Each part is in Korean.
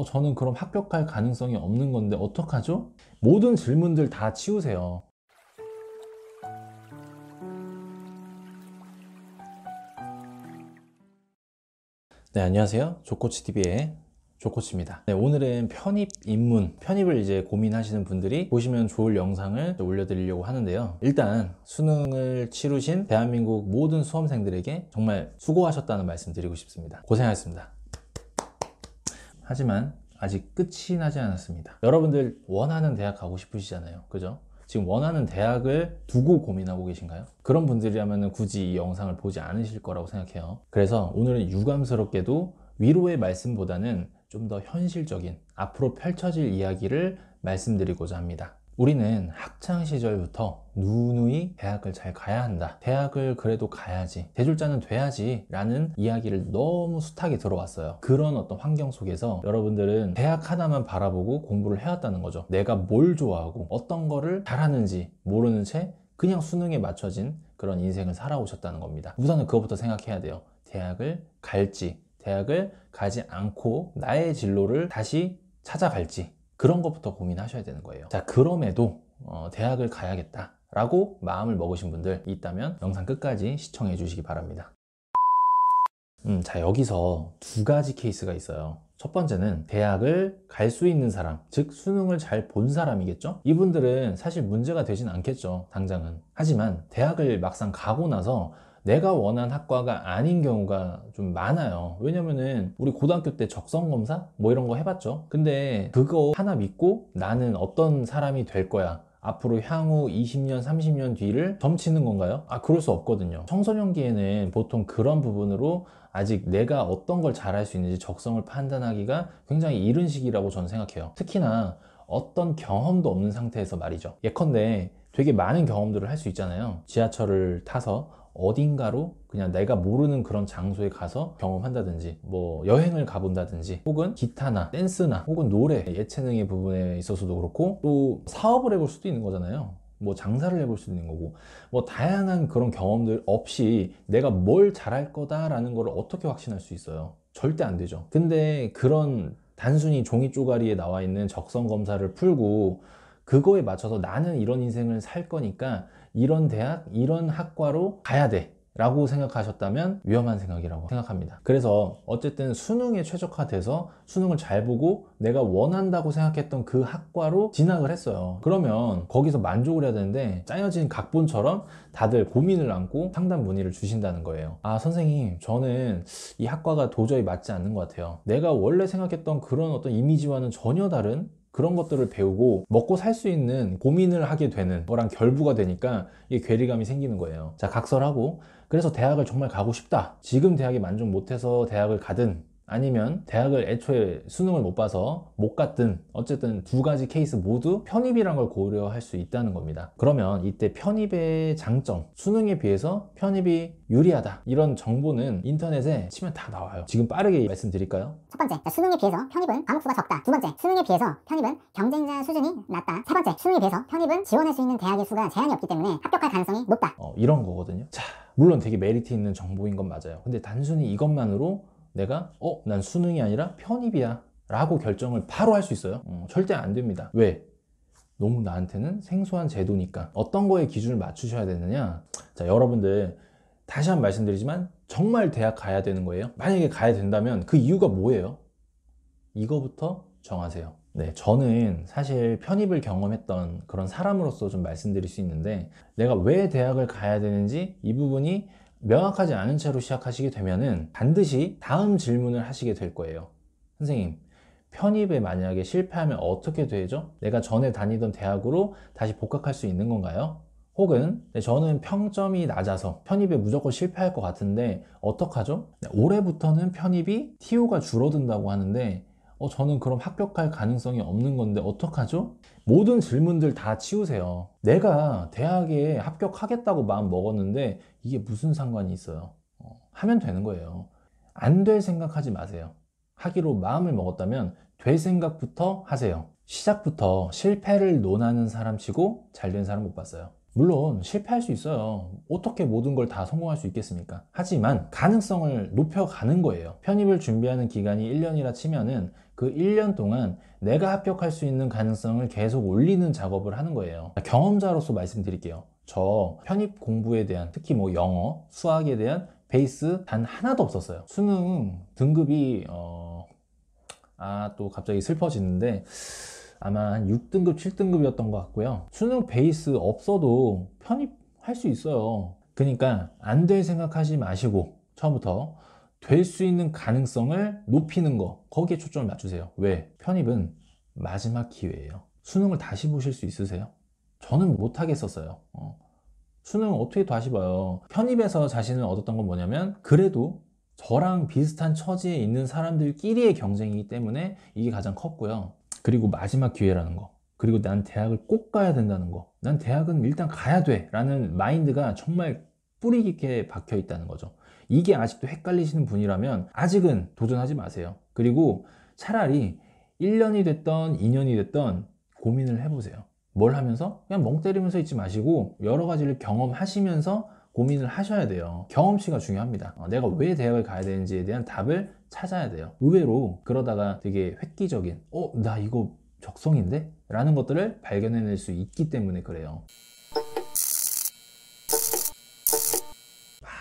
저는 그럼 합격할 가능성이 없는 건데 어떡하죠? 모든 질문들 다 치우세요. 네, 안녕하세요. 조코치TV의 조코치입니다. 네, 오늘은 편입 입문, 편입을 이제 고민하시는 분들이 보시면 좋을 영상을 올려드리려고 하는데요. 일단 수능을 치르신 대한민국 모든 수험생들에게 정말 수고하셨다는 말씀 드리고 싶습니다. 고생하셨습니다. 하지만 아직 끝이 나지 않았습니다. 여러분들 원하는 대학 가고 싶으시잖아요. 그죠? 지금 원하는 대학을 두고 고민하고 계신가요? 그런 분들이라면 굳이 이 영상을 보지 않으실 거라고 생각해요. 그래서 오늘은 유감스럽게도 위로의 말씀보다는 좀 더 현실적인 앞으로 펼쳐질 이야기를 말씀드리고자 합니다. 우리는 학창 시절부터 누누이 대학을 잘 가야 한다, 대학을 그래도 가야지, 대졸자는 돼야지 라는 이야기를 너무 숱하게 들어왔어요. 그런 어떤 환경 속에서 여러분들은 대학 하나만 바라보고 공부를 해왔다는 거죠. 내가 뭘 좋아하고 어떤 거를 잘하는지 모르는 채 그냥 수능에 맞춰진 그런 인생을 살아오셨다는 겁니다. 우선은 그것부터 생각해야 돼요. 대학을 갈지, 대학을 가지 않고 나의 진로를 다시 찾아갈지, 그런 것부터 고민하셔야 되는 거예요. 자, 그럼에도 대학을 가야겠다 라고 마음을 먹으신 분들 있다면 영상 끝까지 시청해 주시기 바랍니다. 자, 여기서 두 가지 케이스가 있어요. 첫 번째는 대학을 갈 수 있는 사람, 즉 수능을 잘 본 사람이겠죠? 이분들은 사실 문제가 되진 않겠죠, 당장은. 하지만 대학을 막상 가고 나서 내가 원한 학과가 아닌 경우가 좀 많아요. 왜냐면은 우리 고등학교 때 적성검사 뭐 이런 거 해봤죠. 근데 그거 하나 믿고 나는 어떤 사람이 될 거야, 앞으로 향후 20년, 30년 뒤를 점치는 건가요? 그럴 수 없거든요. 청소년기에는 보통 그런 부분으로 아직 내가 어떤 걸 잘할 수 있는지 적성을 판단하기가 굉장히 이른 시기라고 저는 생각해요. 특히나 어떤 경험도 없는 상태에서 말이죠. 예컨대 되게 많은 경험들을 할 수 있잖아요. 지하철을 타서 어딘가로 그냥 내가 모르는 그런 장소에 가서 경험한다든지, 뭐 여행을 가본다든지, 혹은 기타나 댄스나 혹은 노래, 예체능의 부분에 있어서도 그렇고, 또 사업을 해볼 수도 있는 거잖아요. 뭐 장사를 해볼 수도 있는 거고, 뭐 다양한 그런 경험들 없이 내가 뭘 잘할 거다라는 걸 어떻게 확신할 수 있어요? 절대 안 되죠. 근데 그런 단순히 종이 쪼가리에 나와 있는 적성 검사를 풀고 그거에 맞춰서 나는 이런 인생을 살 거니까 이런 대학, 이런 학과로 가야 돼 라고 생각하셨다면 위험한 생각이라고 생각합니다. 그래서 어쨌든 수능에 최적화돼서 수능을 잘 보고 내가 원한다고 생각했던 그 학과로 진학을 했어요. 그러면 거기서 만족을 해야 되는데 짜여진 각본처럼 다들 고민을 안고 상담 문의를 주신다는 거예요. 선생님, 저는 이 학과가 도저히 맞지 않는 것 같아요. 내가 원래 생각했던 그런 어떤 이미지와는 전혀 다른 그런 것들을 배우고 먹고 살 수 있는 고민을 하게 되는 거랑 결부가 되니까 이게 괴리감이 생기는 거예요. 자, 각설하고, 그래서 대학을 정말 가고 싶다, 지금 대학에 만족 못해서 대학을 가든 아니면 대학을 애초에 수능을 못 봐서 못 갔든, 어쨌든 두 가지 케이스 모두 편입이란 걸 고려할 수 있다는 겁니다. 그러면 이때 편입의 장점, 수능에 비해서 편입이 유리하다, 이런 정보는 인터넷에 치면 다 나와요. 지금 빠르게 말씀드릴까요? 첫 번째, 수능에 비해서 편입은 과목 수가 적다. 두 번째, 수능에 비해서 편입은 경쟁자 수준이 낮다. 세 번째, 수능에 비해서 편입은 지원할 수 있는 대학의 수가 제한이 없기 때문에 합격할 가능성이 높다. 이런 거거든요. 자, 물론 되게 메리트 있는 정보인 건 맞아요. 근데 단순히 이것만으로 내가 난 수능이 아니라 편입이야 라고 결정을 바로 할 수 있어요? 절대 안 됩니다. 왜? 너무 나한테는 생소한 제도니까. 어떤 거에 기준을 맞추셔야 되느냐? 자, 여러분들 다시 한번 말씀드리지만 정말 대학 가야 되는 거예요? 만약에 가야 된다면 그 이유가 뭐예요? 이거부터 정하세요. 네, 저는 사실 편입을 경험했던 그런 사람으로서 좀 말씀드릴 수 있는데, 내가 왜 대학을 가야 되는지 이 부분이 명확하지 않은 채로 시작하시게 되면은 반드시 다음 질문을 하시게 될 거예요. 선생님, 편입에 만약에 실패하면 어떻게 되죠? 내가 전에 다니던 대학으로 다시 복학할 수 있는 건가요? 혹은 저는 평점이 낮아서 편입에 무조건 실패할 것 같은데 어떡하죠? 올해부터는 편입이 TO가 줄어든다고 하는데 저는 그럼 합격할 가능성이 없는 건데 어떡하죠? 모든 질문들 다 치우세요. 내가 대학에 합격하겠다고 마음 먹었는데 이게 무슨 상관이 있어요? 하면 되는 거예요. 안 될 생각하지 마세요. 하기로 마음을 먹었다면 될 생각부터 하세요. 시작부터 실패를 논하는 사람 치고 잘된 사람 못 봤어요. 물론 실패할 수 있어요. 어떻게 모든 걸 다 성공할 수 있겠습니까? 하지만 가능성을 높여가는 거예요. 편입을 준비하는 기간이 1년이라 치면은 그 1년 동안 내가 합격할 수 있는 가능성을 계속 올리는 작업을 하는 거예요. 경험자로서 말씀드릴게요. 저 편입 공부에 대한, 특히 뭐 영어, 수학에 대한 베이스 단 하나도 없었어요. 수능 등급이 또 갑자기 슬퍼지는데 아마 한 6등급, 7등급이었던 것 같고요. 수능 베이스 없어도 편입할 수 있어요. 그러니까 안 될 생각하지 마시고 처음부터 될 수 있는 가능성을 높이는 거, 거기에 초점을 맞추세요. 왜? 편입은 마지막 기회예요. 수능을 다시 보실 수 있으세요? 저는 못 하겠었어요. 수능 어떻게 다시 봐요? 편입에서 자신을 얻었던 건 뭐냐면, 그래도 저랑 비슷한 처지에 있는 사람들끼리의 경쟁이기 때문에 이게 가장 컸고요. 그리고 마지막 기회라는 거, 그리고 난 대학을 꼭 가야 된다는 거, 난 대학은 일단 가야 돼 라는 마인드가 정말 뿌리 깊게 박혀 있다는 거죠. 이게 아직도 헷갈리시는 분이라면 아직은 도전하지 마세요. 그리고 차라리 1년이 됐던 2년이 됐던 고민을 해보세요. 뭘 하면서? 그냥 멍 때리면서 있지 마시고 여러 가지를 경험하시면서 고민을 하셔야 돼요. 경험치가 중요합니다. 내가 왜 대학을 가야 되는지에 대한 답을 찾아야 돼요. 의외로 그러다가 되게 획기적인 나 이거 적성인데? 라는 것들을 발견해낼 수 있기 때문에 그래요.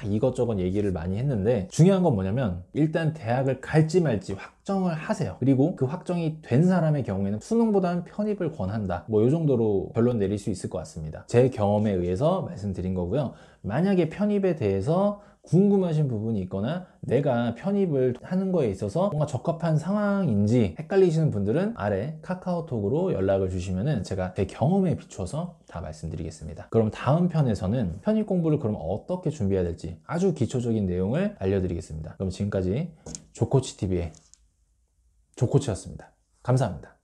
이것저것 얘기를 많이 했는데 중요한 건 뭐냐면, 일단 대학을 갈지 말지 확정을 하세요. 그리고 그 확정이 된 사람의 경우에는 수능보다는 편입을 권한다, 뭐 이 정도로 결론 내릴 수 있을 것 같습니다. 제 경험에 의해서 말씀드린 거고요. 만약에 편입에 대해서 궁금하신 부분이 있거나 내가 편입을 하는 거에 있어서 뭔가 적합한 상황인지 헷갈리시는 분들은 아래 카카오톡으로 연락을 주시면은 제가 제 경험에 비춰서 다 말씀드리겠습니다. 그럼 다음 편에서는 편입 공부를 그럼 어떻게 준비해야 될지 아주 기초적인 내용을 알려드리겠습니다. 그럼 지금까지 조코치TV의 조코치였습니다. 감사합니다.